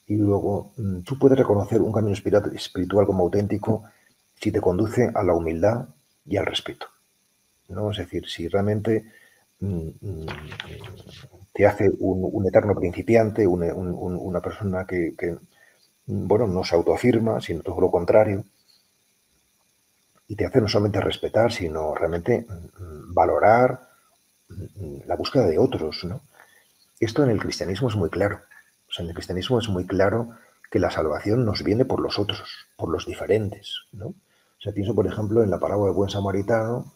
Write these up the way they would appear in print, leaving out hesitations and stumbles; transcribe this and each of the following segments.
Y luego, tú puedes reconocer un camino espiritual como auténtico si te conduce a la humildad y al respeto, ¿no? Es decir, si realmente mm, mm, te hace un eterno principiante, una persona que, bueno, no se autoafirma, sino todo lo contrario, y te hace no solamente respetar, sino realmente valorar la búsqueda de otros, ¿no? Esto en el cristianismo es muy claro. O sea, en el cristianismo es muy claro que la salvación nos viene por los otros, por los diferentes, ¿no? O sea, pienso, por ejemplo, en la parábola del buen samaritano,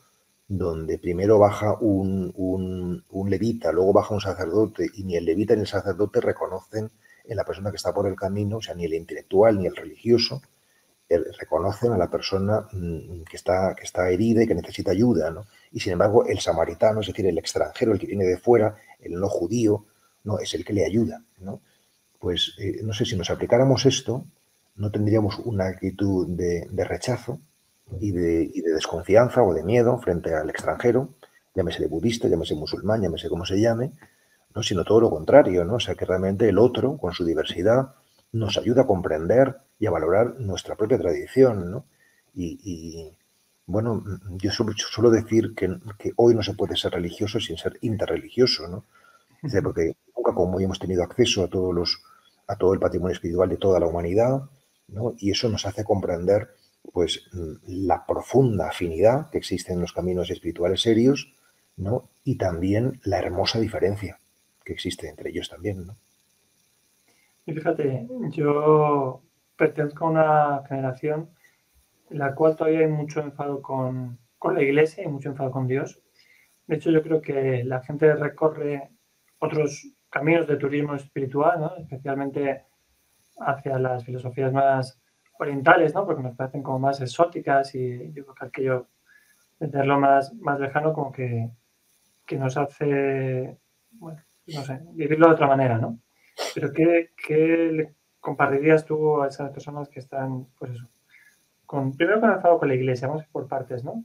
donde primero baja un levita, luego baja un sacerdote, y ni el levita ni el sacerdote reconocen en la persona que está por el camino, o sea, ni el intelectual ni el religioso, reconocen a la persona que está herida y que necesita ayuda, ¿no? Y sin embargo, el samaritano, es decir, el extranjero, el que viene de fuera, el no judío, no es el que le ayuda, ¿no? Pues no sé, si nos aplicáramos esto, no tendríamos una actitud de rechazo y de desconfianza o de miedo frente al extranjero, llámese budista, llámese musulmán, llámese como se llame, ¿no? Sino todo lo contrario, ¿no? O sea, que realmente el otro, con su diversidad, nos ayuda a comprender y a valorar nuestra propia tradición, ¿no? Y, bueno, yo suelo decir que hoy no se puede ser religioso sin ser interreligioso, ¿no? O sea, porque nunca como hoy hemos tenido acceso a todo el patrimonio espiritual de toda la humanidad, ¿no? Y eso nos hace comprender, pues, la profunda afinidad que existe en los caminos espirituales serios, ¿no? Y también la hermosa diferencia que existe entre ellos también, ¿no? Y fíjate, yo pertenezco a una generación en la cual todavía hay mucho enfado con la iglesia y mucho enfado con Dios. De hecho, yo creo que la gente recorre otros caminos de turismo espiritual, ¿no? Especialmente hacia las filosofías más orientales, ¿no? Porque nos parecen como más exóticas y yo creo que aquello de tenerlo más lejano como que nos hace, bueno, no sé, vivirlo de otra manera, ¿no? Pero ¿qué le compartirías tú a esas personas que están, pues eso, primero con el enfado con la iglesia, vamos por partes, ¿no?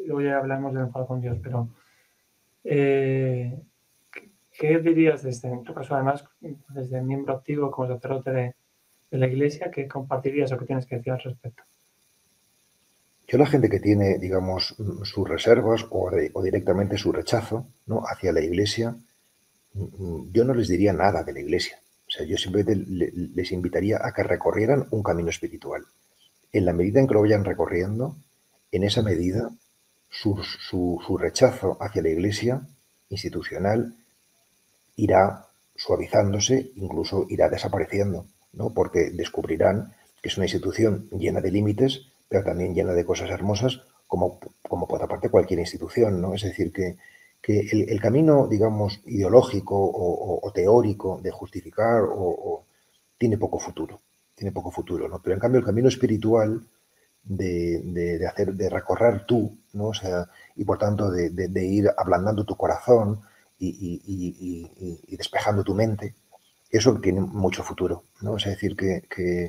Luego ya hablamos del enfado con Dios, pero eh, ¿qué dirías desde, en tu caso además, desde miembro activo como sacerdote de la iglesia, qué compartirías o qué tienes que decir al respecto? Yo la gente que tiene, digamos, sus reservas o directamente su rechazo, ¿no? Hacia la iglesia, yo no les diría nada de la iglesia. O sea, yo simplemente les invitaría a que recorrieran un camino espiritual. En la medida en que lo vayan recorriendo, en esa medida su rechazo hacia la iglesia institucional irá suavizándose, incluso irá desapareciendo, ¿no? Porque descubrirán que es una institución llena de límites, pero también llena de cosas hermosas, como por otra parte cualquier institución, ¿no? Es decir, que el camino, digamos, ideológico o teórico de justificar tiene poco futuro, ¿no? Pero en cambio el camino espiritual de recorrer tú, ¿no? O sea, y por tanto de ir ablandando tu corazón y despejando tu mente, eso tiene mucho futuro, ¿no? Es decir, que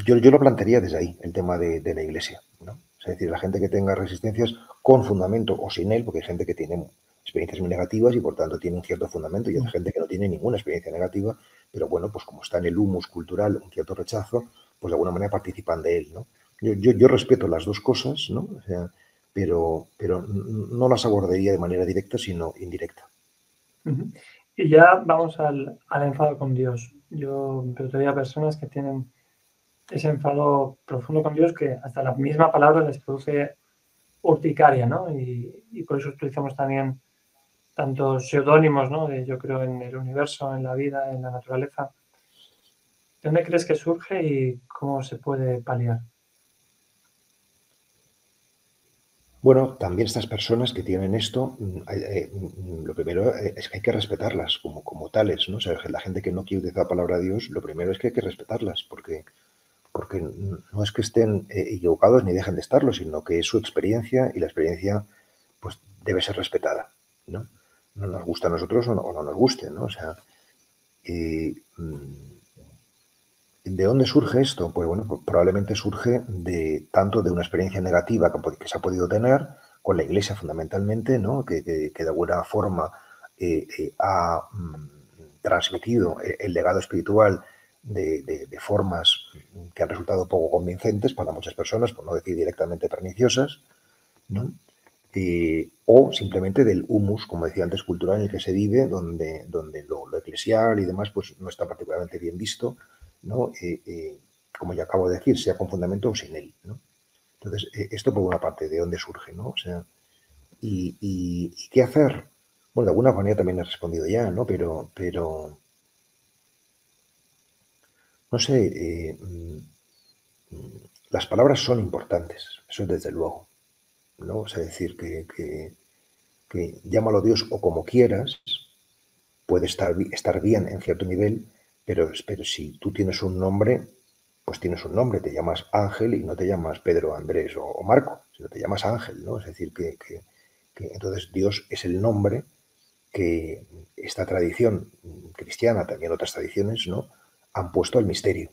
yo lo plantearía desde ahí, el tema de la iglesia, ¿no? Es decir, la gente que tenga resistencias con fundamento o sin él, porque hay gente que tiene experiencias muy negativas y por tanto tiene un cierto fundamento y hay gente que no tiene ninguna experiencia negativa, pero bueno, pues como está en el humus cultural un cierto rechazo, pues de alguna manera participan de él, ¿no? Yo respeto las dos cosas, ¿no? O sea, pero no las abordaría de manera directa, sino indirecta. Uh-huh. Y ya vamos al enfado con Dios. Pero todavía personas que tienen ese enfado profundo con Dios que hasta la misma palabra les produce urticaria, ¿no? Y por eso utilizamos también tantos seudónimos, ¿no? Yo creo en el universo, en la vida, en la naturaleza. ¿De dónde crees que surge y cómo se puede paliar? Bueno, también estas personas que tienen esto, lo primero es que hay que respetarlas como tales, ¿no? O sea, la gente que no quiere utilizar la palabra Dios, lo primero es que hay que respetarlas, porque no es que estén equivocados ni dejen de estarlo, sino que es su experiencia y la experiencia pues debe ser respetada, ¿no? No nos gusta a nosotros o no nos guste, ¿no? O sea, eh, ¿de dónde surge esto? Pues bueno, pues probablemente surge de tanto de una experiencia negativa que se ha podido tener con la Iglesia fundamentalmente, ¿no? Que de alguna forma ha transmitido el legado espiritual de formas que han resultado poco convincentes para muchas personas, por no decir directamente perniciosas, ¿no? O simplemente del humus, como decía antes, cultural en el que se vive, donde lo eclesial y demás pues no está particularmente bien visto, ¿no? Como ya acabo de decir, sea con fundamento o sin él, ¿no? Entonces, esto por una parte, ¿de dónde surge, no? O sea, ¿y qué hacer? Bueno, de alguna manera también he respondido ya, ¿no? Pero no sé, las palabras son importantes, eso es desde luego, ¿no? O sea, decir que llámalo Dios o como quieras, puede estar bien en cierto nivel, pero si tú tienes un nombre, pues tienes un nombre, te llamas Ángel y no te llamas Pedro, Andrés o Marco, sino te llamas Ángel, ¿no? Es decir, que entonces Dios es el nombre que esta tradición cristiana, también otras tradiciones, ¿no? Han puesto al misterio,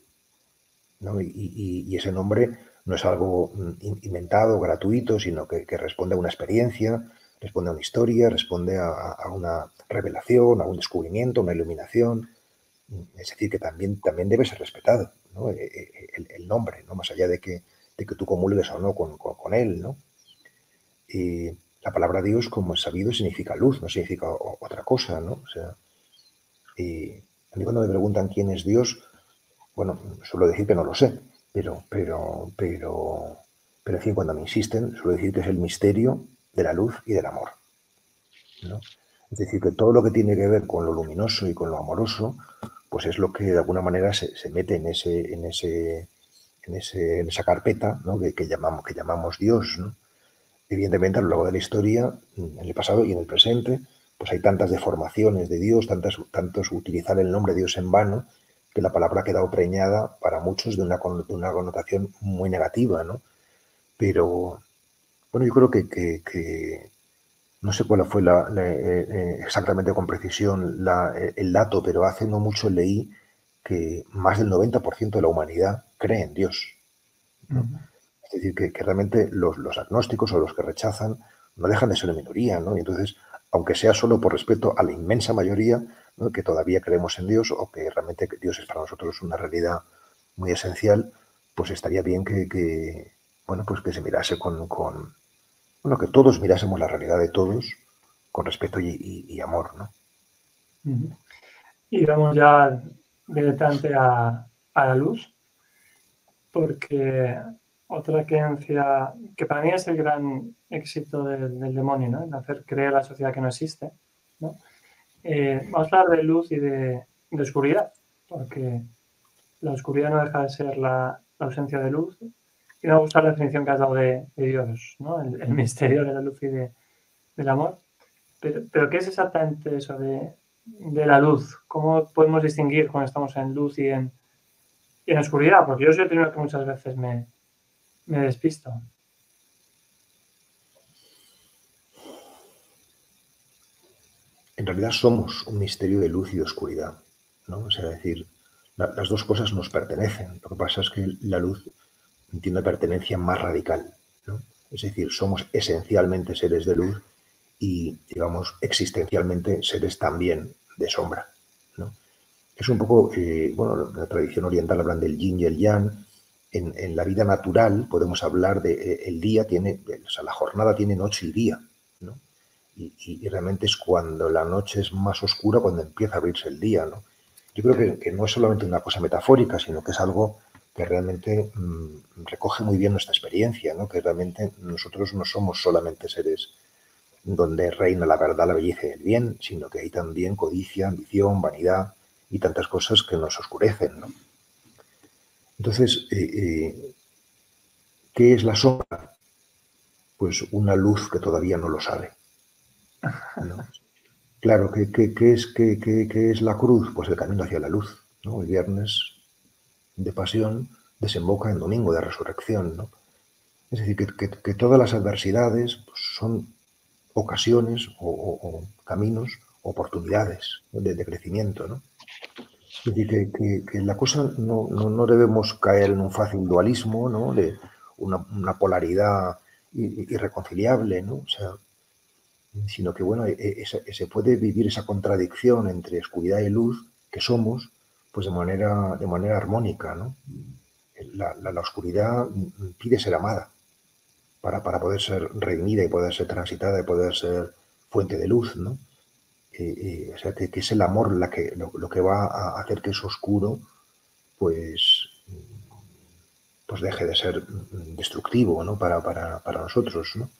¿no? Y ese nombre no es algo inventado, gratuito, sino que responde a una experiencia, responde a una historia, responde a una revelación, a un descubrimiento, a una iluminación. Es decir, que también debe ser respetado, ¿no? El nombre, ¿no? Más allá de que tú comulgues o no con él, ¿no? Y la palabra Dios, como es sabido, significa luz, no significa otra cosa, ¿no? O sea, a mí cuando me preguntan quién es Dios, bueno, suelo decir que no lo sé, pero en fin, cuando me insisten, suelo decir que es el misterio de la luz y del amor, ¿no? Es decir, que todo lo que tiene que ver con lo luminoso y con lo amoroso, pues es lo que de alguna manera se mete en esa carpeta, ¿no? que llamamos Dios, ¿no? Evidentemente, a lo largo de la historia, en el pasado y en el presente, pues hay tantas deformaciones de Dios, tantos utilizar el nombre de Dios en vano, que la palabra ha quedado preñada para muchos de una connotación muy negativa, ¿no? Pero, bueno, yo creo que no sé cuál fue exactamente con precisión el dato, pero hace no mucho leí que más del 90% de la humanidad cree en Dios, ¿no? Es decir, que realmente los agnósticos o los que rechazan no dejan de ser una minoría, ¿no? Y entonces, aunque sea solo por respeto a la inmensa mayoría, ¿no? Que todavía creemos en Dios o que realmente Dios es para nosotros una realidad muy esencial, pues estaría bien bueno, pues que se mirase bueno, que todos mirásemos la realidad de todos con respeto y amor, ¿no? Y vamos ya directamente a la luz, porque otra creencia que para mí es el gran éxito del demonio, ¿no? En hacer creer a la sociedad que no existe, ¿no? Vamos a hablar de luz y de oscuridad, porque la oscuridad no deja de ser la ausencia de luz. Y me gusta la definición que has dado de Dios, ¿no? El misterio de la luz y del amor. Pero ¿qué es exactamente eso de la luz? ¿Cómo podemos distinguir cuando estamos en luz y en oscuridad? Porque yo soy el primero que muchas veces me despisto. En realidad somos un misterio de luz y de oscuridad, ¿no? O sea, es decir, las dos cosas nos pertenecen. Lo que pasa es que la luz tiene una pertenencia más radical, ¿no? Es decir, somos esencialmente seres de luz y, digamos, existencialmente seres también de sombra, ¿no? Es un poco, bueno, en la tradición oriental hablan del yin y el yang. En la vida natural podemos hablar de el día tiene, o sea, la jornada tiene noche y día, ¿no? Y realmente es cuando la noche es más oscura cuando empieza a abrirse el día, ¿no? Yo creo que no es solamente una cosa metafórica, sino que es algo que realmente recoge muy bien nuestra experiencia, ¿no? Que realmente nosotros no somos solamente seres donde reina la verdad, la belleza y el bien, sino que hay también codicia, ambición, vanidad y tantas cosas que nos oscurecen, ¿no? Entonces, ¿qué es la sombra? Pues una luz que todavía no lo sabe, ¿no? Claro, ¿qué es la cruz? Pues el camino hacia la luz, ¿no? El viernes de pasión desemboca en domingo de resurrección, ¿no? Es decir, que todas las adversidades pues, son ocasiones o caminos, oportunidades, ¿no? de crecimiento, ¿no? Es decir, que la cosa no debemos caer en un fácil dualismo, ¿no? De una polaridad irreconciliable, ¿no? O sea, sino que, bueno, se puede vivir esa contradicción entre oscuridad y luz que somos, pues de manera armónica, ¿no? La oscuridad pide ser amada para poder ser redimida y poder ser transitada y poder ser fuente de luz, ¿no? O sea, que es el amor lo que va a hacer que eso oscuro, pues, pues deje de ser destructivo, ¿no? Para nosotros, ¿no?